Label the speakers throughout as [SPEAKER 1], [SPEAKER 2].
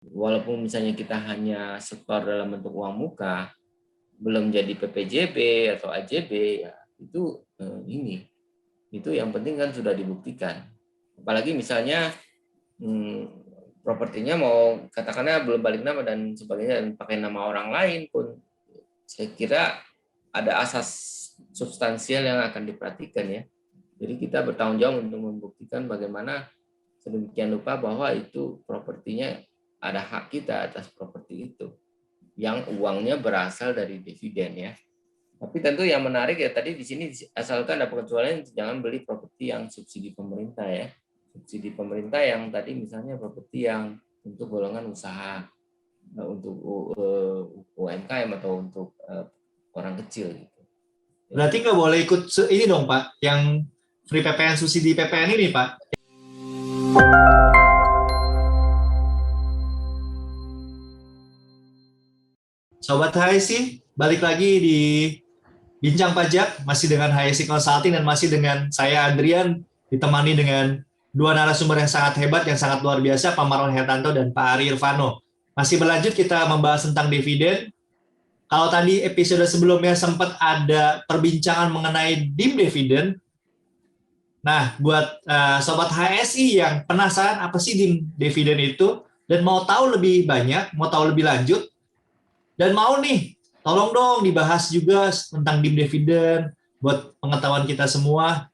[SPEAKER 1] walaupun misalnya kita hanya setor dalam bentuk uang muka, belum jadi PPJB atau AJB, ya itu itu yang penting kan sudah dibuktikan. Apalagi misalnya propertinya mau katakanlah belum balik nama dan sebagainya dan pakai nama orang lain pun, saya kira ada asas substansial yang akan diperhatikan ya. Jadi kita bertanggung jawab untuk membuktikan bagaimana sedemikian rupa bahwa itu propertinya ada hak kita atas properti itu yang uangnya berasal dari dividen ya. Tapi tentu yang menarik ya tadi di sini asalkan ada pengecualian, jangan beli properti yang subsidi pemerintah ya. Subsidi pemerintah yang tadi misalnya properti yang untuk golongan usaha, untuk UMKM atau untuk orang kecil gitu.
[SPEAKER 2] Berarti nggak boleh ikut ini dong Pak, yang free PPN subsidi PPN ini Pak. Sobat HSI, balik lagi di Bincang Pajak, masih dengan HSI Consulting dan masih dengan saya Adrian, ditemani dengan dua narasumber yang sangat hebat, yang sangat luar biasa, Pak Marwan Hertanto dan Pak Ari Irvano. Masih berlanjut kita membahas tentang dividen. Kalau tadi episode sebelumnya sempat ada perbincangan mengenai DIM dividen. Nah, buat Sobat HSI yang penasaran apa sih DIM dividen itu, dan mau tahu lebih banyak, mau tahu lebih lanjut, dan mau nih, tolong dong dibahas juga tentang DIM dividen buat pengetahuan kita semua.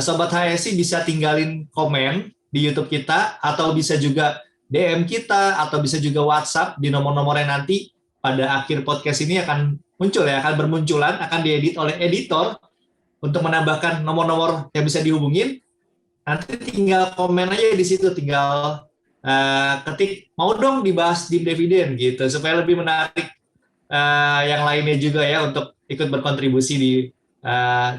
[SPEAKER 2] Sobat HSI bisa tinggalin komen di YouTube kita, atau bisa juga DM kita, atau bisa juga WhatsApp di nomor-nomor yang nanti pada akhir podcast ini akan muncul ya, akan bermunculan, akan diedit oleh editor untuk menambahkan nomor-nomor yang bisa dihubungin. Nanti tinggal komen aja di situ, tinggal ketik mau dong dibahas DIM dividen gitu, supaya lebih menarik yang lainnya juga ya untuk ikut berkontribusi di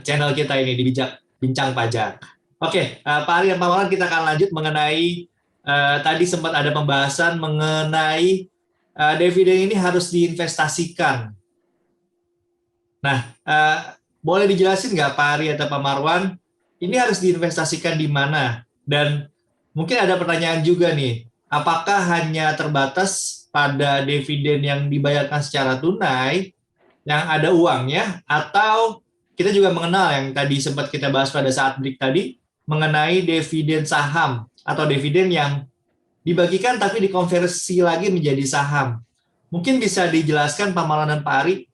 [SPEAKER 2] channel kita ini di Bincang Pajak. Oke, Pak Ari dan Pak Malan, kita akan lanjut mengenai tadi sempat ada pembahasan mengenai dividen ini harus diinvestasikan. Nah, boleh dijelasin nggak Pak Ari atau Pak Marwan, ini harus diinvestasikan di mana? Dan mungkin ada pertanyaan juga nih, apakah hanya terbatas pada dividen yang dibayarkan secara tunai, yang ada uangnya, atau kita juga mengenal yang tadi sempat kita bahas pada saat break tadi, mengenai dividen saham atau dividen yang dibagikan tapi dikonversi lagi menjadi saham. Mungkin bisa dijelaskan Pak Malan dan Pak Ari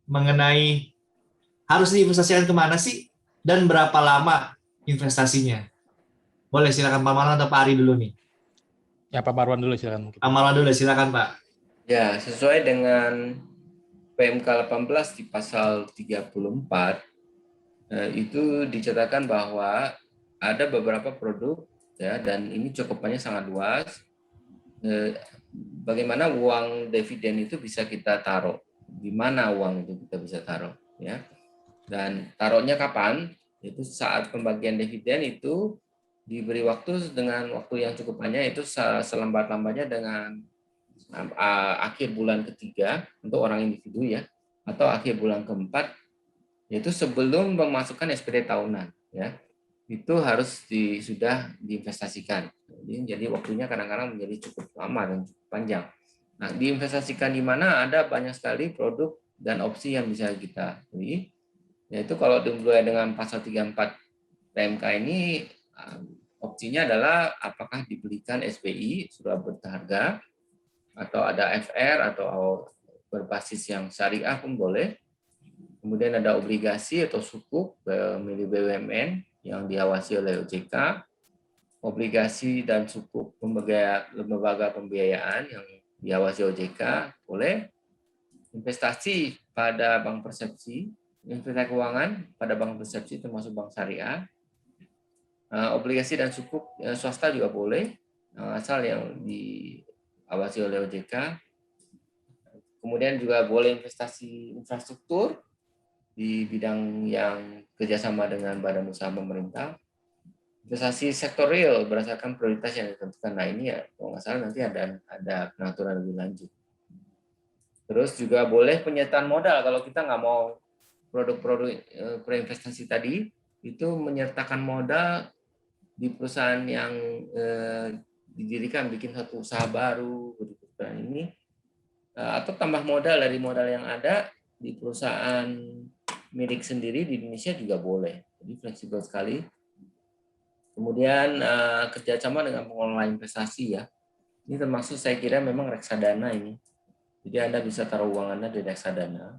[SPEAKER 2] mengenai harus diinvestasikan kemana sih dan berapa lama investasinya. Boleh silakan Pak Malan atau Pak Ari dulu nih.
[SPEAKER 3] Ya, Pak Marwan dulu silakan.
[SPEAKER 2] Pak Malan dulu silakan Pak.
[SPEAKER 1] Ya, sesuai dengan PMK 18 di pasal 34 itu dicatatkan bahwa ada beberapa produk ya, dan ini cakupannya sangat luas. Bagaimana uang dividen itu bisa kita taruh? Di mana uang itu kita bisa taruh ya? Dan taruhnya kapan? Itu saat pembagian dividen itu diberi waktu dengan waktu yang cukup banyak, itu selambat-lambatnya dengan akhir bulan ketiga untuk orang individu ya, atau akhir bulan keempat, yaitu sebelum memasukkan SPT tahunan ya, itu harus sudah diinvestasikan. Jadi waktunya kadang-kadang menjadi cukup lama dan cukup panjang. Nah, diinvestasikan di mana ada banyak sekali produk dan opsi yang bisa kita beli. Yaitu kalau dimulai dengan pasal 34 PMK ini, opsinya adalah apakah dibelikan SPI surat berharga, atau ada FR atau berbasis yang syariah pun boleh. Kemudian ada obligasi atau sukuk milik BUMN yang diawasi oleh OJK, obligasi dan sukuk lembaga pembiayaan yang diawasi OJK boleh, investasi pada bank persepsi, investasi keuangan pada bank persepsi termasuk bank syariah, obligasi dan sukuk swasta juga boleh, asal yang diawasi oleh OJK. Kemudian juga boleh investasi infrastruktur di bidang yang kerjasama dengan badan usaha pemerintah. Investasi sektor real berdasarkan prioritas yang ditentukan. Nah ini ya, kalau nggak salah nanti ada pengaturan lebih lanjut. Terus juga boleh penyertaan modal kalau kita nggak mau produk-produk preinvestasi tadi, itu menyertakan modal di perusahaan yang didirikan, bikin satu usaha baru gitu kan ini, atau tambah modal dari modal yang ada di perusahaan milik sendiri di Indonesia juga boleh. Jadi fleksibel sekali. Kemudian kerjasama dengan pengelola investasi ya. Ini termasuk saya kira memang reksadana ini. Jadi Anda bisa taruh uang Anda di reksadana.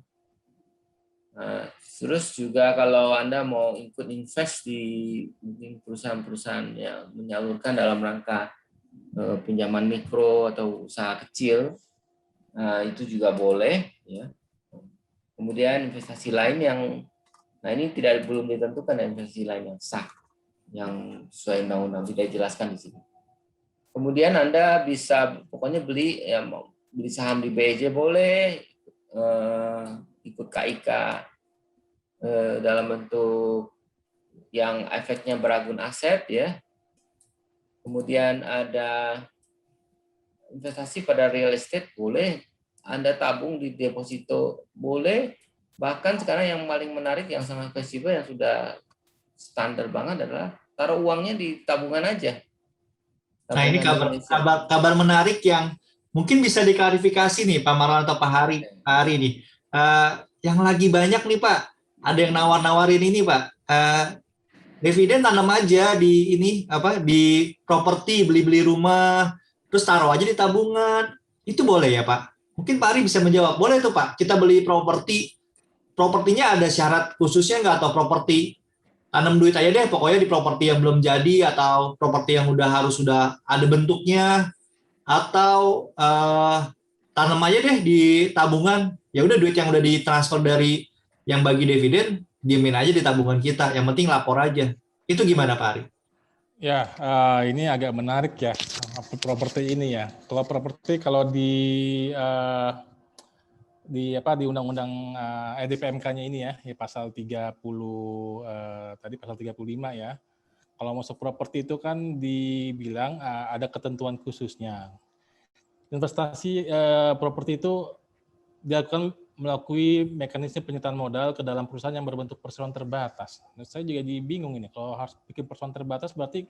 [SPEAKER 1] Terus juga kalau Anda mau ikut invest di perusahaan-perusahaan yang menyalurkan dalam rangka pinjaman mikro atau usaha kecil, itu juga boleh. Ya. Kemudian investasi lain yang, nah ini belum ditentukan investasi lain yang sah, yang sesuai undang-undang tidak dijelaskan di sini. Kemudian Anda bisa pokoknya beli saham di BEJ boleh, ikut KIK dalam bentuk yang efeknya beragun aset ya. Kemudian ada investasi pada real estate boleh, Anda tabung di deposito boleh, bahkan sekarang yang paling menarik yang sangat fleksibel yang sudah standar banget adalah taruh uangnya di tabungan aja.
[SPEAKER 2] Nah, ini kabar menarik yang mungkin bisa diklarifikasi nih Pak Marwan atau Pak Hari nih. Yang lagi banyak nih Pak, ada yang nawar-nawarin ini Pak. Dividen tanam aja di di properti, beli-beli rumah, terus taruh aja di tabungan. Itu boleh ya Pak? Mungkin Pak Ari bisa menjawab. Boleh tuh Pak, kita beli propertinya ada syarat khususnya nggak, atau properti tanam duit aja deh pokoknya di properti yang belum jadi, atau properti yang sudah ada bentuknya, atau tanam aja deh di tabungan, ya udah duit yang udah ditransfer dari yang bagi dividen diemin aja di tabungan kita, yang penting lapor aja. Itu gimana Pak Ari?
[SPEAKER 3] Ya, ini agak menarik ya properti ini ya. Kalau properti kalau di undang-undang EDPMK-nya ini ya pasal 30 tadi pasal 35 ya. Kalau masuk properti itu kan dibilang ada ketentuan khususnya. Investasi properti itu dilakukan melalui mekanisme penyertaan modal ke dalam perusahaan yang berbentuk perseroan terbatas. Nah, saya juga bingung ini, kalau harus bikin perseroan terbatas berarti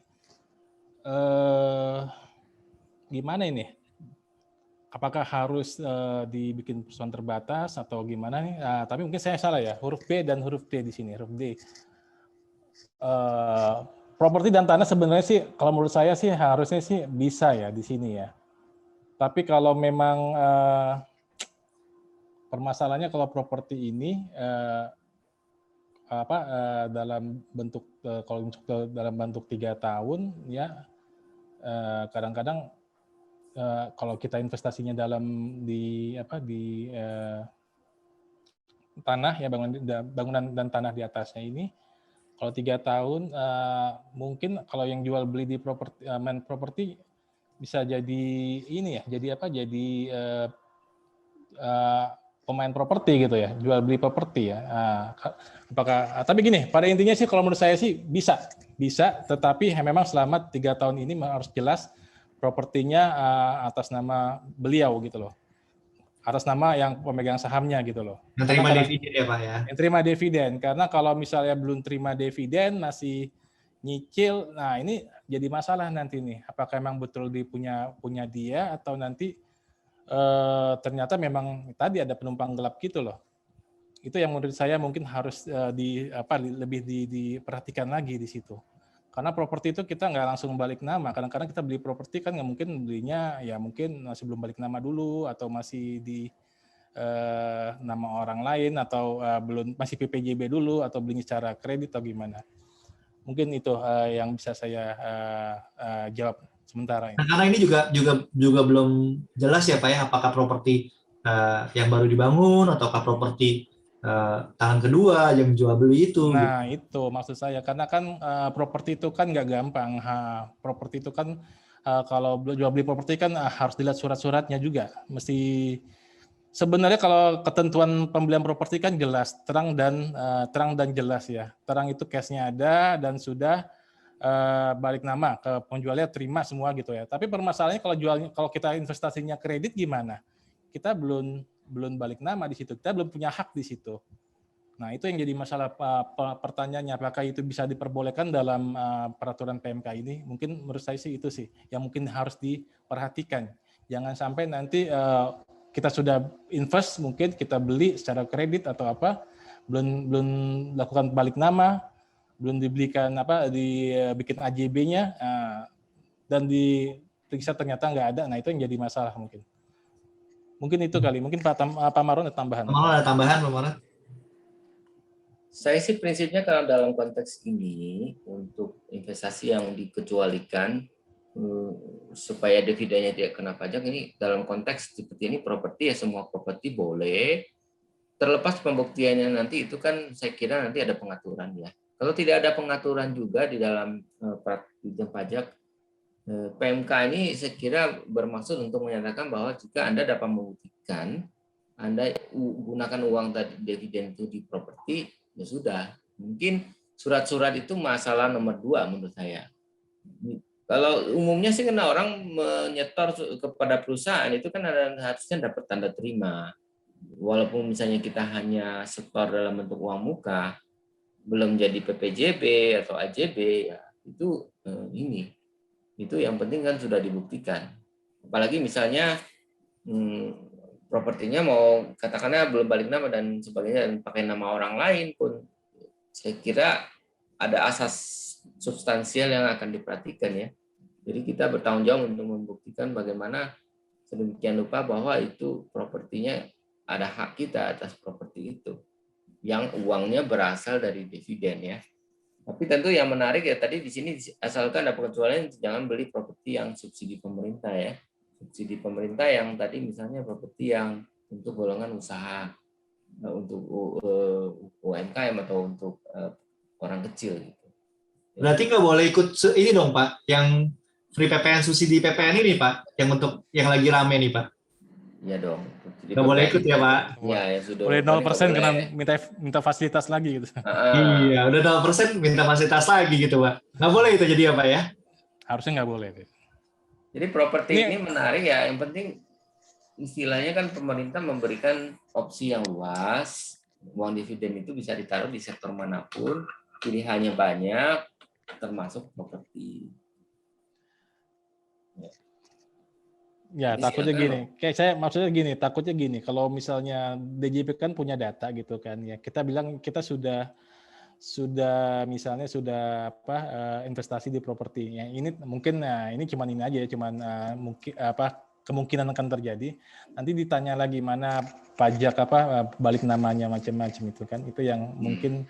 [SPEAKER 3] gimana ini? Apakah harus dibikin perseroan terbatas atau gimana nih? Tapi mungkin saya salah ya, huruf B dan huruf D di sini, huruf D. Properti dan tanah sebenarnya sih, kalau menurut saya sih harusnya sih bisa ya di sini ya. Tapi kalau memang permasalahannya kalau properti ini dalam bentuk dalam bentuk 3 tahun ya, kadang-kadang kalau kita investasinya di tanah ya, bangunan dan tanah di atasnya ini, kalau 3 tahun mungkin kalau yang jual beli di main properti bisa jadi ini ya, jadi pemain properti gitu ya, jual beli properti ya. Tapi gini, pada intinya sih kalau menurut saya sih bisa, tetapi memang selama 3 tahun ini harus jelas propertinya atas nama beliau gitu loh, atas nama yang pemegang sahamnya gitu loh.
[SPEAKER 2] Yang terima dividen ya Pak ya. Yang
[SPEAKER 3] terima dividen, karena kalau misalnya belum terima dividen masih nyicil, nah ini jadi masalah nanti nih. Apakah memang betul punya dia atau nanti ternyata memang tadi ada penumpang gelap gitu loh. Itu yang menurut saya mungkin harus lebih diperhatikan lagi di situ. Karena properti itu kita nggak langsung balik nama. Kadang-kadang kita beli properti kan nggak mungkin belinya ya mungkin masih belum balik nama dulu, atau masih di nama orang lain, atau belum masih PPJB dulu, atau belinya secara kredit atau gimana. Mungkin itu yang bisa saya jawab sementara ini.
[SPEAKER 2] Nah, karena ini juga belum jelas ya Pak ya, apakah properti yang baru dibangun ataukah properti tangan kedua yang jual beli itu.
[SPEAKER 3] Nah gitu. Itu maksud saya, karena kan properti itu kan nggak gampang. Properti itu kan kalau jual beli properti kan harus dilihat surat-suratnya juga. Mesti sebenarnya kalau ketentuan pembelian properti kan jelas, terang dan jelas ya. Terang itu case-nya ada dan sudah balik nama ke penjualnya, terima semua gitu ya. Tapi permasalahannya kalau kita investasinya kredit gimana? Kita belum balik nama di situ. Kita belum punya hak di situ. Nah, itu yang jadi masalah pertanyaannya, apakah itu bisa diperbolehkan dalam peraturan PMK ini? Mungkin menurut saya sih itu sih yang mungkin harus diperhatikan. Jangan sampai nanti kita sudah invest, mungkin kita beli secara kredit atau apa, belum lakukan balik nama, belum dibelikan dibikin AJB-nya, dan diperiksa ternyata nggak ada. Nah, itu yang jadi masalah mungkin. Mungkin itu kali. Mungkin Pak Maron ada tambahan.
[SPEAKER 2] Pak Maron ada tambahan, Pak Maron?
[SPEAKER 1] Saya sih prinsipnya kalau dalam konteks ini untuk investasi yang dikecualikan supaya dividennya tidak kena pajak, ini dalam konteks seperti ini properti ya semua properti boleh, terlepas pembuktiannya nanti itu kan saya kira nanti ada pengaturan ya. Kalau tidak ada pengaturan juga di dalam peraturan pajak, PMK ini saya kira bermaksud untuk menyatakan bahwa jika Anda dapat membuktikan Anda gunakan uang tadi dividen itu di properti, ya sudah. Mungkin surat-surat itu masalah nomor 2 menurut saya. Kalau umumnya sih karena orang menyetor kepada perusahaan itu kan harusnya dapat tanda terima. Walaupun misalnya kita hanya setor dalam bentuk uang muka, belum jadi PPJB atau AJB, ya itu ini. Itu yang penting kan sudah dibuktikan. Apalagi misalnya propertinya mau katakannya belum balik nama dan sebagainya dan pakai nama orang lain pun, saya kira ada asas substansial yang akan diperhatikan ya. Jadi kita bertanggung jawab untuk membuktikan bagaimana sedemikian rupa bahwa itu propertinya ada hak kita atas properti itu yang uangnya berasal dari dividen ya. Tapi tentu yang menarik ya tadi di sini asalkan ada pengecualian, jangan beli properti yang subsidi pemerintah ya. Subsidi pemerintah yang tadi misalnya properti yang untuk golongan usaha, untuk UMKM atau untuk orang kecil gitu.
[SPEAKER 2] Berarti nggak boleh ikut ini dong Pak, yang free PPN subsidi PPN ini Pak, yang untuk yang lagi rame nih Pak.
[SPEAKER 1] Iya dong.
[SPEAKER 2] Nggak boleh ikut ya Pak.
[SPEAKER 1] Iya ya sudah.
[SPEAKER 3] Boleh 0% kena minta fasilitas lagi gitu.
[SPEAKER 2] Iya, udah 0% minta fasilitas lagi gitu Pak. Nggak boleh itu jadi ya Pak ya?
[SPEAKER 3] Harusnya nggak boleh.
[SPEAKER 1] Jadi properti ini menarik ya, yang penting istilahnya kan pemerintah memberikan opsi yang luas, uang dividen itu bisa ditaruh di sektor manapun, pilihannya banyak, termasuk properti.
[SPEAKER 3] Ya, jadi takutnya gini, kayak saya maksudnya gini, takutnya gini, kalau misalnya DJP kan punya data gitu kan ya, kita bilang kita sudah misalnya sudah investasi di properti. Yang ini mungkin ini cuman ini aja, cuman mungkin kemungkinan akan terjadi. Nanti ditanya lagi mana pajak balik namanya macam-macam itu kan. Itu yang mungkin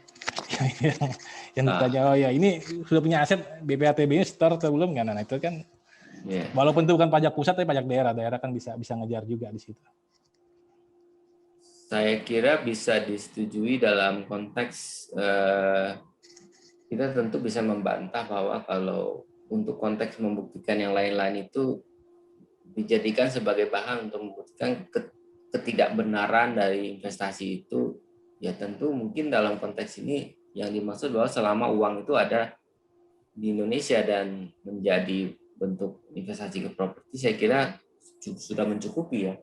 [SPEAKER 3] yang ditanya, oh ya ini sudah punya aset BPATB-nya setor atau belum kan? Nah, itu kan walaupun itu bukan pajak pusat tapi pajak daerah kan bisa ngejar juga di situ.
[SPEAKER 1] Saya kira bisa disetujui dalam konteks kita tentu bisa membantah bahwa kalau untuk konteks membuktikan yang lain-lain itu dijadikan sebagai bahan untuk membuktikan ketidakbenaran dari investasi itu, ya tentu mungkin dalam konteks ini yang dimaksud bahwa selama uang itu ada di Indonesia dan menjadi bentuk investasi ke properti, saya kira sudah mencukupi ya.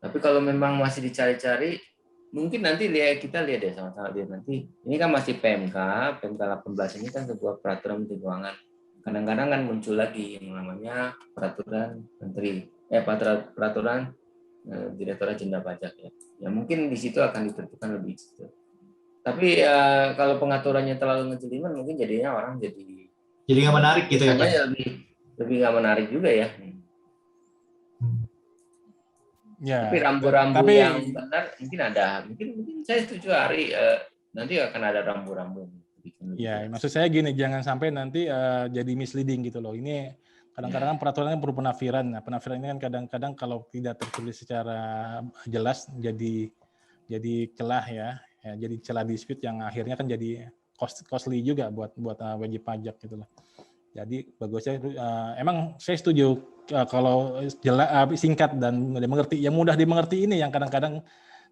[SPEAKER 1] Tapi kalau memang masih dicari-cari, mungkin nanti kita lihat deh sama-sama lihat nanti. Ini kan masih PMK 18 ini kan sebuah peraturan Menteri Keuangan. Kadang-kadang kan muncul lagi yang namanya peraturan Menteri, peraturan Direktorat Jenderal Pajak ya. Ya mungkin di situ akan ditentukan lebih gitu. Tapi kalau pengaturannya terlalu ngejelimet, mungkin jadinya orang jadi
[SPEAKER 2] nggak menarik gitu ya Pak.
[SPEAKER 1] Lebih nggak menarik juga ya.
[SPEAKER 3] Ya,
[SPEAKER 1] tapi rambu-rambu yang benar mungkin ada, mungkin saya setuju Ari, nanti akan ada rambu-rambu.
[SPEAKER 3] Ya, maksud saya gini, jangan sampai nanti jadi misleading gitu loh. Ini kadang-kadang peraturannya perlu penafiran. Nah, penafiran ini kan kadang-kadang kalau tidak tertulis secara jelas jadi celah ya, jadi celah dispute yang akhirnya kan jadi costly juga buat wajib pajak gitu loh. Jadi bagusnya emang saya setuju kalau singkat dan dimengerti. Yang mudah dimengerti ini yang kadang-kadang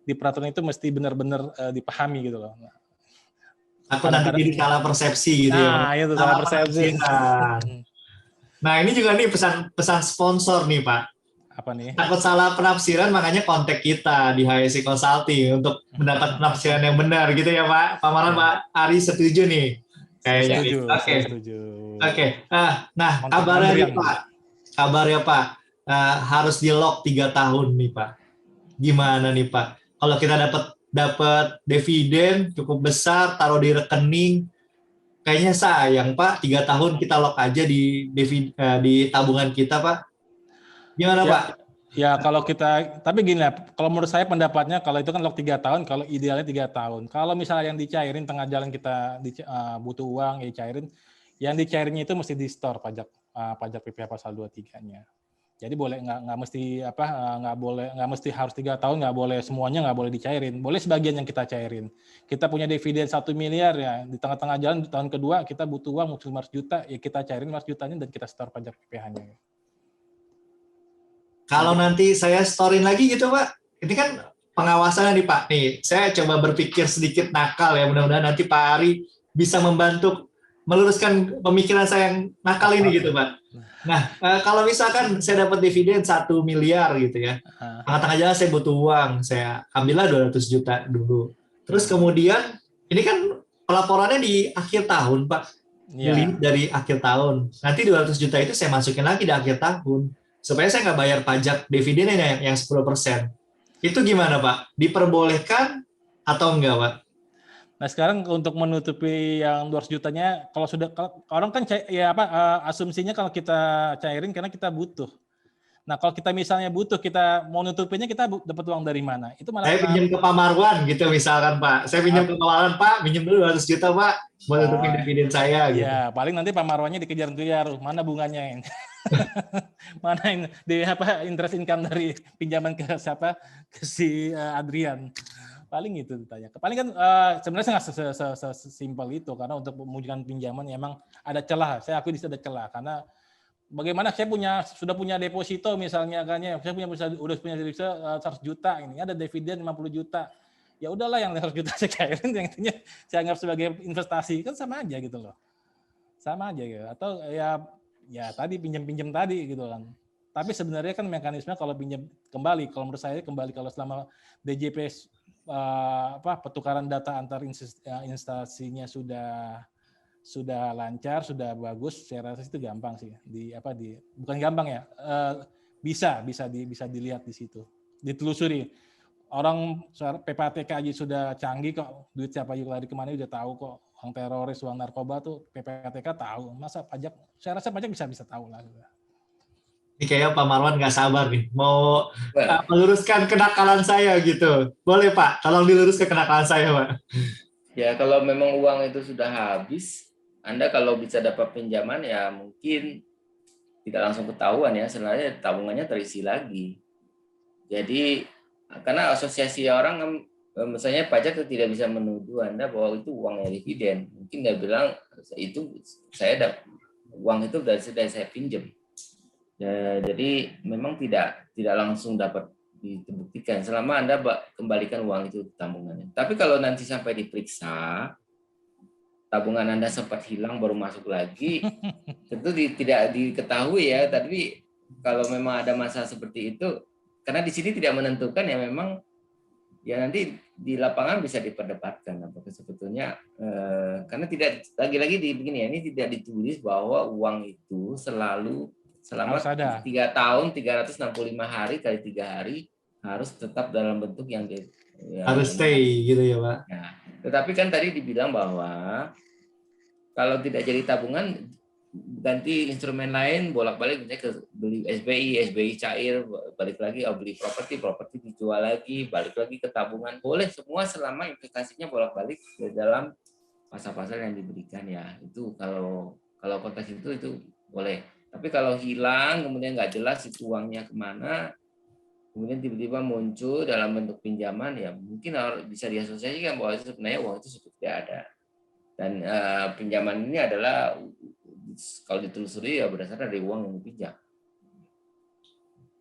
[SPEAKER 3] di peraturan itu mesti benar-benar dipahami gitu loh.
[SPEAKER 2] Aku nanti jadi salah persepsi gitu ya.
[SPEAKER 3] Nah, itu salah persepsi.
[SPEAKER 2] Nah, ini juga nih pesan sponsor nih Pak.
[SPEAKER 3] Apa nih?
[SPEAKER 2] Takut salah penafsiran, makanya kontak kita di HSI Consulting untuk mendapat penafsiran yang benar gitu ya Pak. Pak Maran,
[SPEAKER 3] Ya,
[SPEAKER 2] Pak Ari setuju nih kayaknya.
[SPEAKER 1] Siap.
[SPEAKER 3] setuju,
[SPEAKER 2] Oke,
[SPEAKER 3] saya setuju.
[SPEAKER 2] oke. Nah,
[SPEAKER 3] Kontak
[SPEAKER 2] kabarnya nih
[SPEAKER 3] Andrian.
[SPEAKER 2] Pak, kabarnya Pak, harus di lock 3 tahun nih Pak. Gimana nih Pak? Kalau kita dapat dividen cukup besar, taruh di rekening, kayaknya sayang Pak. 3 tahun kita lock aja di tabungan kita Pak. Gimana
[SPEAKER 3] Ya,
[SPEAKER 2] Pak?
[SPEAKER 3] ya kalau kita, tapi gini lah, kalau menurut saya pendapatnya kalau itu kan lock 3 tahun, kalau idealnya 3 tahun. Kalau misalnya yang dicairin tengah jalan kita butuh uang, ya dicairin, yang dicairinnya itu mesti di store pajak PPh pasal 23-nya. Jadi boleh nggak mesti nggak mesti harus 3 tahun, nggak boleh semuanya, nggak boleh dicairin. Boleh sebagian yang kita cairin. Kita punya dividen 1 miliar ya, di tengah-tengah jalan di tahun kedua kita butuh uang 500 juta, ya kita cairin 500 jutanya dan kita store pajak PPh-nya.
[SPEAKER 2] Kalau nanti saya storein lagi gitu Pak, ini kan pengawasannya nih Pak. Nih, saya coba berpikir sedikit nakal ya, mudah-mudahan nanti Pak Ari bisa membantu meluruskan pemikiran saya yang nakal ini gitu Pak. Nah, kalau misalkan saya dapat dividen 1 miliar gitu ya, tengah-tengah jalan saya butuh uang, saya ambillah 200 juta dulu. Terus kemudian, ini kan pelaporannya di akhir tahun Pak,
[SPEAKER 3] Ya.
[SPEAKER 2] dari akhir tahun. Nanti 200 juta itu saya masukin lagi di akhir tahun supaya saya nggak bayar pajak dividennya yang 10%. Itu gimana Pak? Diperbolehkan atau enggak Pak?
[SPEAKER 3] Nah sekarang untuk menutupi yang 200 jutanya, kalau orang kan asumsinya kalau kita cairin karena kita butuh. Nah kalau kita misalnya butuh, kita mau nutupinnya kita dapat uang dari mana? Itu malah
[SPEAKER 2] Saya pinjam ke Pak Marwan gitu misalkan Pak. Saya pinjam ke Pak Marwan, Pak, pinjam dulu 200 juta Pak, buat nutupin dividen saya gitu.
[SPEAKER 3] ya paling nanti Pak Marwannya dikejar-kejar, mana bunganya? Mana interest income dari pinjaman ke siapa? Ke si Adrian. Paling itu ditanya. Paling kan sebenarnya nggak sesimpel itu, karena untuk memujudkan pinjaman emang ada celah. Saya akui di situ ada celah karena bagaimana saya sudah punya deposito misalnya kan ya, saya udah punya deposito 100 juta, ini ada dividen 50 juta. Ya udahlah yang 100 juta saya cairin, yang intinya saya anggap sebagai investasi, kan sama aja gitu loh. Sama aja gitu. Atau ya tadi pinjam-pinjam tadi gitu kan. Tapi sebenarnya kan mekanisme kalau pinjam kembali, kalau menurut saya kembali kalau selama DJP pertukaran data antar instansinya sudah lancar, sudah bagus, saya rasa itu gampang sih. Bukan gampang ya, bisa dilihat di situ, ditelusuri. Orang PPATK aja sudah canggih kok, duit siapa juga lari kemana udah tahu kok. Uang teroris, uang narkoba tuh PPATK tahu. Masa pajak? Saya rasa pajak bisa tahu lah.
[SPEAKER 2] Ini kayaknya Pak Marwan nggak sabar nih, mau meluruskan kenakalan saya gitu. Boleh Pak, tolong diluruskan kenakalan saya Pak.
[SPEAKER 1] Ya kalau memang uang itu sudah habis, Anda kalau bisa dapat pinjaman ya mungkin tidak langsung ketahuan ya, sebenarnya tabungannya terisi lagi. Jadi karena asosiasi orang misalnya pajak tidak bisa menuduh Anda bahwa itu uangnya dividen. Mungkin dia bilang itu uang itu sudah saya pinjam. Ya, jadi memang tidak langsung dapat dibuktikan selama Anda kembalikan uang itu ke tabungannya. Tapi kalau nanti sampai diperiksa, tabungan Anda sempat hilang baru masuk lagi, tentu tidak diketahui ya. Tapi kalau memang ada masalah seperti itu, karena di sini tidak menentukan ya, memang ya nanti di lapangan bisa diperdebatkan apakah sebetulnya karena tidak lagi-lagi begini ya, ini tidak ditulis bahwa uang itu selama 3 tahun 365 hari kali 3 hari harus tetap dalam bentuk yang
[SPEAKER 2] harus stay gitu ya Pak.
[SPEAKER 1] Nah, tetapi kan tadi dibilang bahwa kalau tidak jadi tabungan ganti instrumen lain, bolak-balik misalnya ke beli SBI cair, balik lagi beli properti dijual lagi, balik lagi ke tabungan, boleh semua selama investasinya bolak-balik ke dalam pasal-pasal yang diberikan ya. Itu kalau konteks itu boleh. Tapi kalau hilang kemudian nggak jelas itu uangnya kemana, kemudian tiba-tiba muncul dalam bentuk pinjaman, ya mungkin bisa diasosiasikan bahwa itu sebenarnya uang itu tidak ada. Dan pinjaman ini adalah kalau ditelusuri ya berdasarkan dari uang yang dipinjam.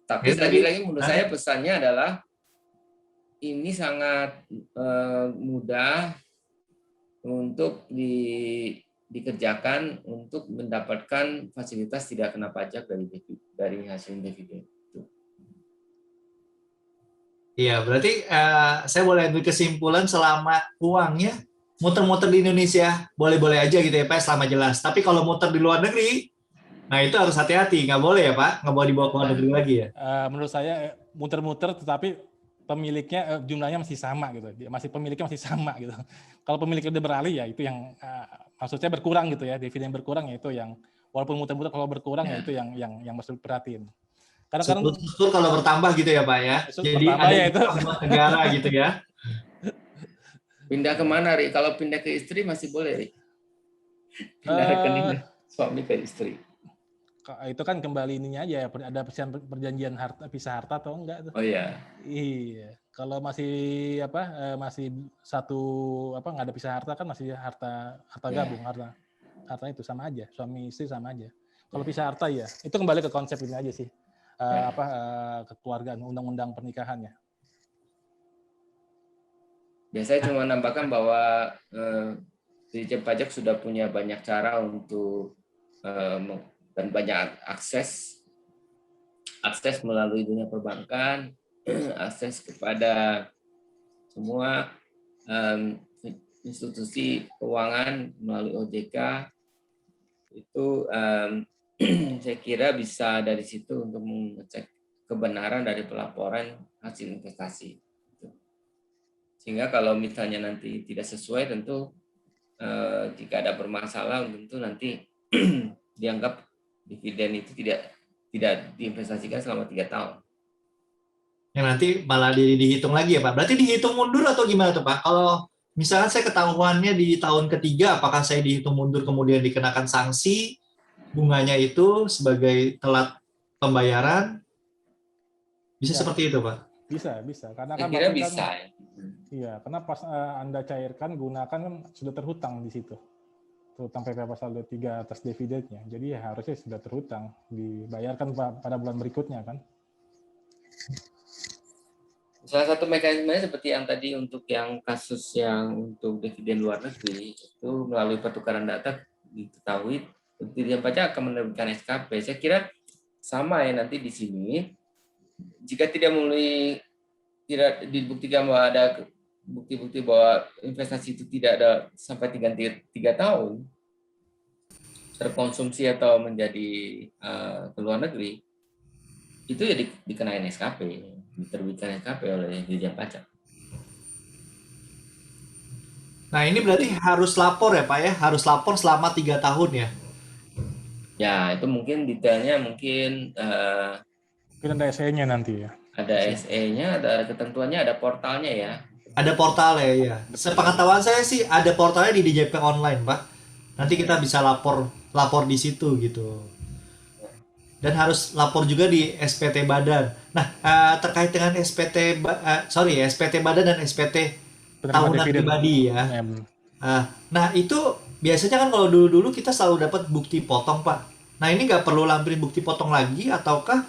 [SPEAKER 1] Tapi lagi-lagi menurut saya pesannya adalah ini sangat mudah untuk dikerjakan untuk mendapatkan fasilitas tidak kena pajak dari hasil dividen.
[SPEAKER 2] Iya, berarti saya boleh ambil kesimpulan selama uangnya muter-muter di Indonesia boleh-boleh aja gitu ya Pak, selama jelas. Tapi kalau muter di luar negeri, nah itu harus hati-hati, nggak boleh ya Pak, nggak boleh dibawa ke luar negeri lagi ya.
[SPEAKER 3] Menurut saya muter-muter, tetapi pemiliknya jumlahnya masih sama gitu, pemiliknya masih sama gitu. Kalau pemiliknya udah beralih ya itu yang maksudnya berkurang gitu ya, dividen berkurang ya itu yang walaupun muter-muter kalau berkurang ya itu yang mesti perhatiin. Karena kan
[SPEAKER 2] Struktur kalau bertambah gitu ya Pak ya. Jadi
[SPEAKER 3] pertama
[SPEAKER 2] ada
[SPEAKER 3] ya itu
[SPEAKER 2] buat negara gitu ya.
[SPEAKER 1] Pindah kemana, Ri? Kalau pindah ke istri masih boleh, Ri. Pindah rekening suami ke istri.
[SPEAKER 3] itu kan kembali ininya aja ya, ada perjanjian harta pisah harta atau enggak tuh.
[SPEAKER 1] Oh iya.
[SPEAKER 3] Iya, kalau masih masih satu nggak ada pisah harta kan masih harta gabung, harta itu sama aja, suami istri sama aja. Kalau pisah harta ya, itu kembali ke konsep ini aja sih. Kekeluargaan, undang-undang pernikahannya.
[SPEAKER 1] Biasanya cuma nambahkan bahwa Dirjen Pajak sudah punya banyak cara untuk dan banyak akses melalui dunia perbankan, akses kepada semua institusi keuangan melalui OJK itu saya kira bisa dari situ untuk mengecek kebenaran dari pelaporan hasil investasi. Sehingga kalau misalnya nanti tidak sesuai, tentu jika ada bermasalah, tentu nanti dianggap dividen itu tidak diinvestasikan selama 3 tahun.
[SPEAKER 2] Yang nanti malah dihitung lagi ya Pak. Berarti dihitung mundur atau gimana tuh Pak? Kalau misalnya saya ketahuannya di tahun ketiga, apakah saya dihitung mundur kemudian dikenakan sanksi, bunganya itu sebagai telat pembayaran? Bisa
[SPEAKER 3] Ya,
[SPEAKER 2] seperti itu Pak?
[SPEAKER 3] bisa. Karena
[SPEAKER 1] Saya
[SPEAKER 3] kan
[SPEAKER 1] kira
[SPEAKER 3] Bapak
[SPEAKER 1] bisa.
[SPEAKER 3] kan, iya, karena pas Anda cairkan, gunakan kan sudah terhutang di situ. Terhutang PP pasal 23 atas dividennya. Jadi ya harusnya sudah terhutang, dibayarkan pada bulan berikutnya kan.
[SPEAKER 1] Salah satu mekanismenya seperti yang tadi untuk yang kasus yang untuk dividen luar negeri itu melalui pertukaran data diketahui Dirjen Pajak akan menerbitkan SKP. Saya kira sama ya nanti di sini. Jika tidak dibuktikan bahwa ada bukti-bukti bahwa investasi itu tidak ada sampai 3 tahun terkonsumsi atau menjadi ke luar negeri, itu ya dikenain SKP, diterbitkan SKP oleh Dirjen Pajak.
[SPEAKER 2] Nah ini berarti harus lapor ya Pak ya, harus lapor selama 3 tahun ya?
[SPEAKER 1] Ya itu mungkin detailnya mungkin
[SPEAKER 3] Mungkin ada SE-nya nanti ya.
[SPEAKER 1] ada SE-nya, ada ketentuannya, ada portalnya ya.
[SPEAKER 2] Ada portalnya ya. Sepengetahuan saya sih ada portalnya di DJP online Pak. Nanti kita bisa lapor di situ gitu. Dan harus lapor juga di SPT Badan. Nah, terkait dengan SPT Badan dan SPT tahunan pribadi ya. Nah, itu biasanya kan kalau dulu-dulu kita selalu dapat bukti potong, Pak. Nah, ini nggak perlu lampirin bukti potong lagi ataukah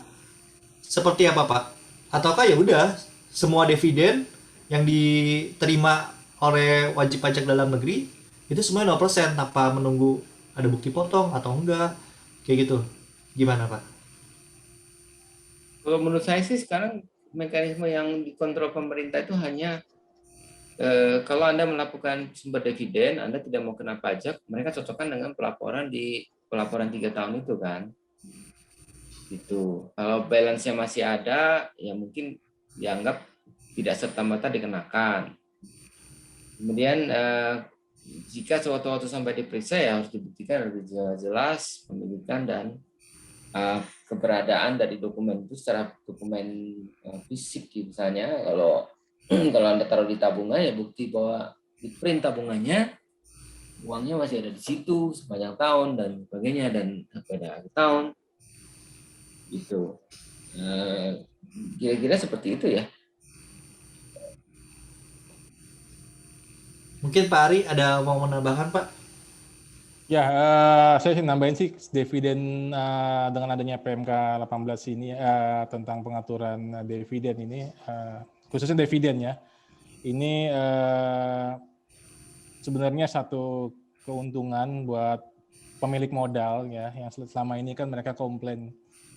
[SPEAKER 2] seperti apa, Pak? Ataukah ya udah semua dividen yang diterima oleh wajib pajak dalam negeri itu semuanya 0% tanpa menunggu ada bukti potong atau enggak? Kayak gitu. Gimana Pak?
[SPEAKER 1] Kalau menurut saya sih sekarang mekanisme yang dikontrol pemerintah itu hanya kalau Anda melakukan sumber dividen, Anda tidak mau kena pajak, mereka cocokkan dengan pelaporan 3 tahun itu kan. Gitu. Kalau balance-nya masih ada, ya mungkin dianggap tidak serta-merta dikenakan. Kemudian jika suatu sampai diperiksa ya harus dibuktikan lebih jelas pemilikan dan keberadaan dari dokumen itu secara dokumen fisik misalnya. Kalau Anda taruh di tabungan ya bukti bahwa di print tabungannya uangnya masih ada di situ sepanjang tahun dan sebagainya dan sampai akhir tahun gitu. Kira-kira seperti itu ya.
[SPEAKER 2] Mungkin Pak Ari ada mau menambahkan Pak?
[SPEAKER 3] Ya, saya sih nambahin sih dividen dengan adanya PMK 18 ini tentang pengaturan dividen ini, khususnya dividen ya. Ini sebenarnya satu keuntungan buat pemilik modal ya, yang selama ini kan mereka komplain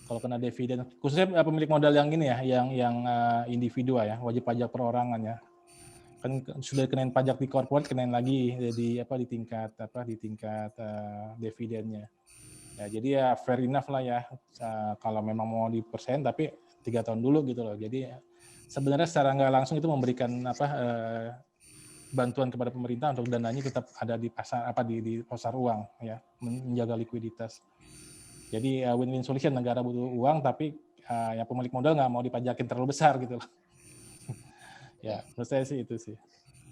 [SPEAKER 3] kalau kena dividen, khususnya pemilik modal yang ini ya, yang individu ya, wajib pajak perorangan ya. Kan sudah kenain pajak di corporate, kenain lagi di tingkat dividennya. Ya, jadi ya fair enough lah ya, kalau memang mau dipersen, tapi 3 tahun dulu gitu loh. Jadi sebenarnya secara nggak langsung itu memberikan bantuan kepada pemerintah untuk dananya tetap ada di pasar di pasar uang ya, menjaga likuiditas. Jadi win-win solution, negara butuh uang tapi yang pemilik modal nggak mau dipajakin terlalu besar gitu loh. Ya, menurut saya sih itu sih.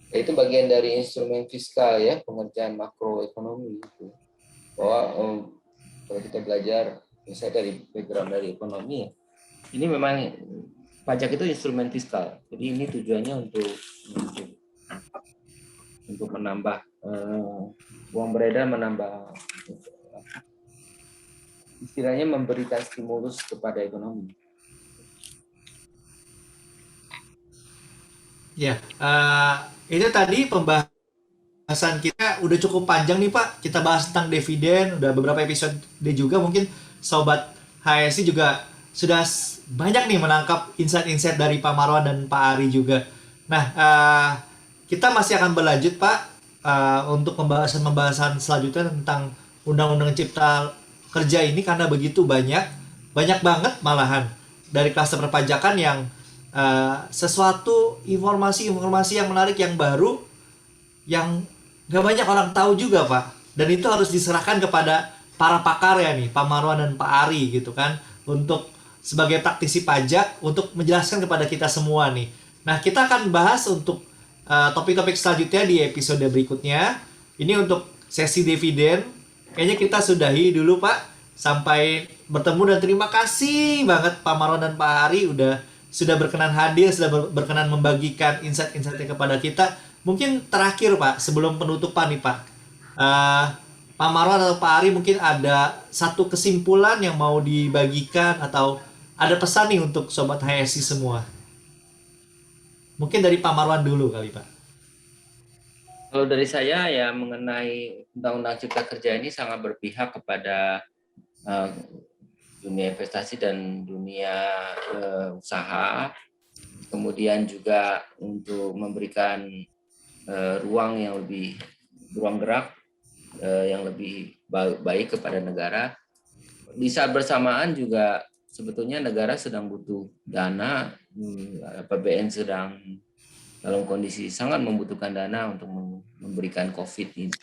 [SPEAKER 1] Itu bagian dari instrumen fiskal ya, pengerjaan makroekonomi itu. Bahwa kalau kita belajar misalnya dari background dari ekonomi ya, ini memang pajak itu instrumen fiskal. Jadi ini tujuannya untuk menambah uang beredar, menambah istilahnya memberikan stimulus kepada ekonomi.
[SPEAKER 2] Ya, itu tadi pembahasan kita udah cukup panjang nih Pak. Kita bahas tentang dividen, udah beberapa episode juga. Mungkin Sobat HSI juga sudah banyak nih menangkap insight-insight dari Pak Marwan dan Pak Ari juga. Nah, kita masih akan berlanjut Pak untuk pembahasan selanjutnya tentang Undang-Undang Cipta Kerja ini, karena begitu banyak banget malahan dari kluster perpajakan yang sesuatu informasi yang menarik, yang baru, yang gak banyak orang tahu juga Pak. Dan itu harus diserahkan kepada para pakar ya nih, Pak Marwan dan Pak Ari gitu kan, untuk sebagai praktisi pajak untuk menjelaskan kepada kita semua nih. Nah, kita akan bahas untuk topik-topik selanjutnya di episode berikutnya. Ini untuk sesi dividen. Kayaknya kita sudahi dulu Pak. Sampai bertemu, dan terima kasih banget Pak Marwan dan Pak Ari sudah berkenan hadir, sudah berkenan membagikan insight-insightnya kepada kita. Mungkin terakhir Pak, sebelum penutupan nih Pak, Pak Marwan atau Pak Ari mungkin ada satu kesimpulan yang mau dibagikan, atau ada pesan nih untuk Sobat HSI semua. Mungkin dari Pak Marwan dulu kali Pak.
[SPEAKER 1] Kalau dari saya ya, mengenai Undang-Undang Cipta Kerja ini sangat berpihak kepada dunia investasi dan dunia usaha, kemudian juga untuk memberikan ruang gerak yang lebih baik kepada negara. Di saat bersamaan juga sebetulnya negara sedang butuh dana, APBN sedang dalam kondisi sangat membutuhkan dana untuk memberikan COVID ini,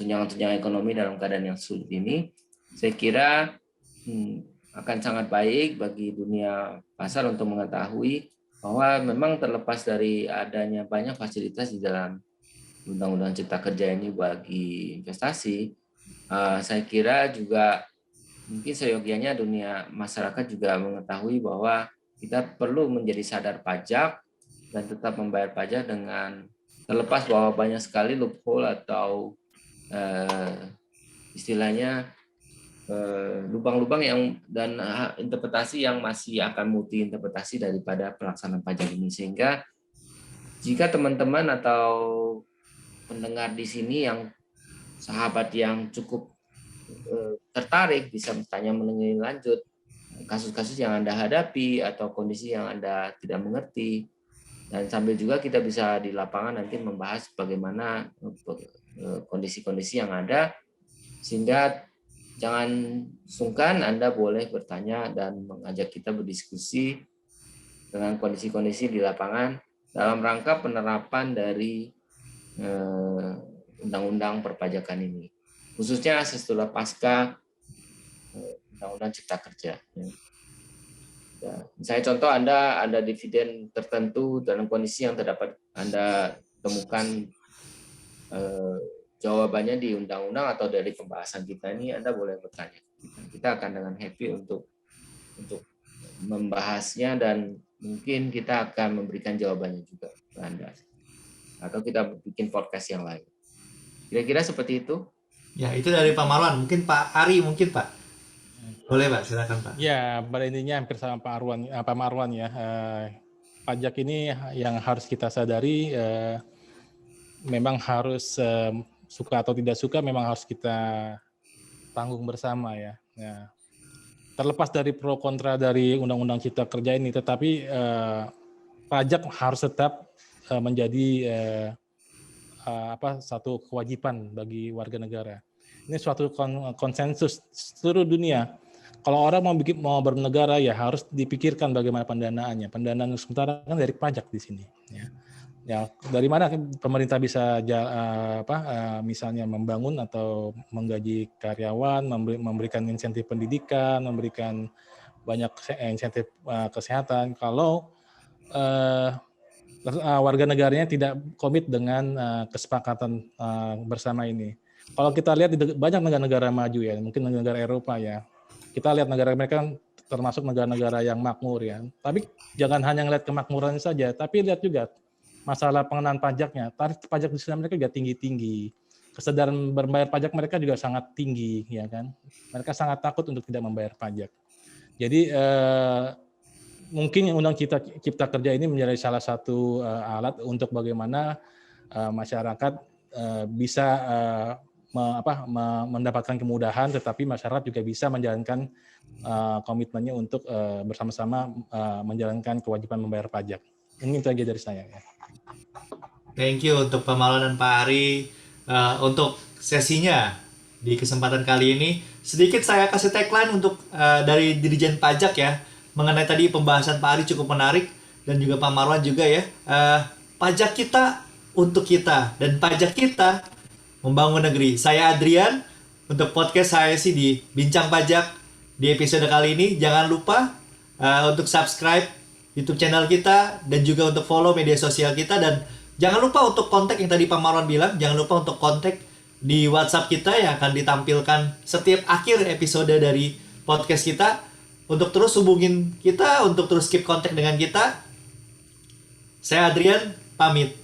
[SPEAKER 1] tunjangan-tunjangan ekonomi dalam keadaan yang sulit ini. Saya kira akan sangat baik bagi dunia pasar untuk mengetahui bahwa memang terlepas dari adanya banyak fasilitas di dalam Undang-Undang Cipta Kerja ini bagi investasi, saya kira juga mungkin seyogianya dunia masyarakat juga mengetahui bahwa kita perlu menjadi sadar pajak dan tetap membayar pajak, dengan terlepas bahwa banyak sekali loophole atau istilahnya lubang-lubang dan interpretasi yang masih akan multi interpretasi daripada pelaksanaan pajak ini. Sehingga jika teman-teman atau pendengar di sini yang sahabat yang cukup tertarik, bisa bertanya mengenai lanjut kasus-kasus yang Anda hadapi atau kondisi yang Anda tidak mengerti, dan sambil juga kita bisa di lapangan nanti membahas bagaimana kondisi-kondisi yang ada, sehingga jangan sungkan, Anda boleh bertanya dan mengajak kita berdiskusi dengan kondisi-kondisi di lapangan dalam rangka penerapan dari undang-undang perpajakan ini, khususnya setelah pasca undang-undang Cipta Kerja. Ya, misalnya contoh Anda ada dividen tertentu dalam kondisi yang terdapat Anda temukan jawabannya di undang-undang atau dari pembahasan kita ini, Anda boleh bertanya. Kita akan dengan happy untuk membahasnya, dan mungkin kita akan memberikan jawabannya juga ke Anda. Atau kita bikin podcast yang lain. Kira-kira seperti itu.
[SPEAKER 2] Ya, itu dari Pak Marwan. Mungkin Pak Ari, mungkin Pak. Boleh Pak, silakan Pak.
[SPEAKER 3] Ya, pada intinya hampir sama Pak Marwan ya. Pajak ini yang harus kita sadari, memang harus suka atau tidak suka, memang harus kita tanggung bersama ya. terlepas dari pro kontra dari Undang-Undang Cipta Kerja ini, tetapi pajak harus tetap menjadi satu kewajiban bagi warga negara. Ini suatu konsensus seluruh dunia. Kalau orang mau bernegara ya harus dipikirkan bagaimana pendanaannya. Pendanaan sementara kan dari pajak di sini. Ya dari mana pemerintah bisa misalnya membangun atau menggaji karyawan, memberikan insentif pendidikan, memberikan banyak insentif kesehatan. Kalau warga negaranya tidak komit dengan kesepakatan bersama ini. Kalau kita lihat di banyak negara-negara maju ya, mungkin negara Eropa ya, kita lihat negara mereka termasuk negara-negara yang makmur ya. Tapi jangan hanya ngelihat kemakmurannya saja, tapi lihat juga masalah pengenaan pajaknya. Tarif pajak di sana mereka juga tinggi-tinggi. Kesadaran berbayar pajak mereka juga sangat tinggi, ya kan? Mereka sangat takut untuk tidak membayar pajak. Jadi mungkin Undang Cipta Kerja ini menjadi salah satu alat untuk bagaimana masyarakat bisa mendapatkan kemudahan, tetapi masyarakat juga bisa menjalankan komitmennya untuk bersama-sama menjalankan kewajiban membayar pajak. Ini itu aja dari saya. Ya.
[SPEAKER 2] Thank you untuk Pak Marwan dan Pak Ari untuk sesinya di kesempatan kali ini. Sedikit saya kasih tagline untuk dari Dirjen Pajak ya, mengenai tadi pembahasan Pak Ari cukup menarik dan juga Pak Marwan juga ya. Pajak kita untuk kita dan pajak kita membangun negeri. Saya Adrian untuk podcast HSI di Bincang Pajak di episode kali ini. Jangan lupa untuk subscribe YouTube channel kita dan juga untuk follow media sosial kita, dan jangan lupa untuk kontak yang tadi Pak Marwan bilang, jangan lupa untuk kontak di WhatsApp kita yang akan ditampilkan setiap akhir episode dari podcast kita, untuk terus hubungin kita, untuk terus keep kontak dengan kita. Saya Adrian, pamit.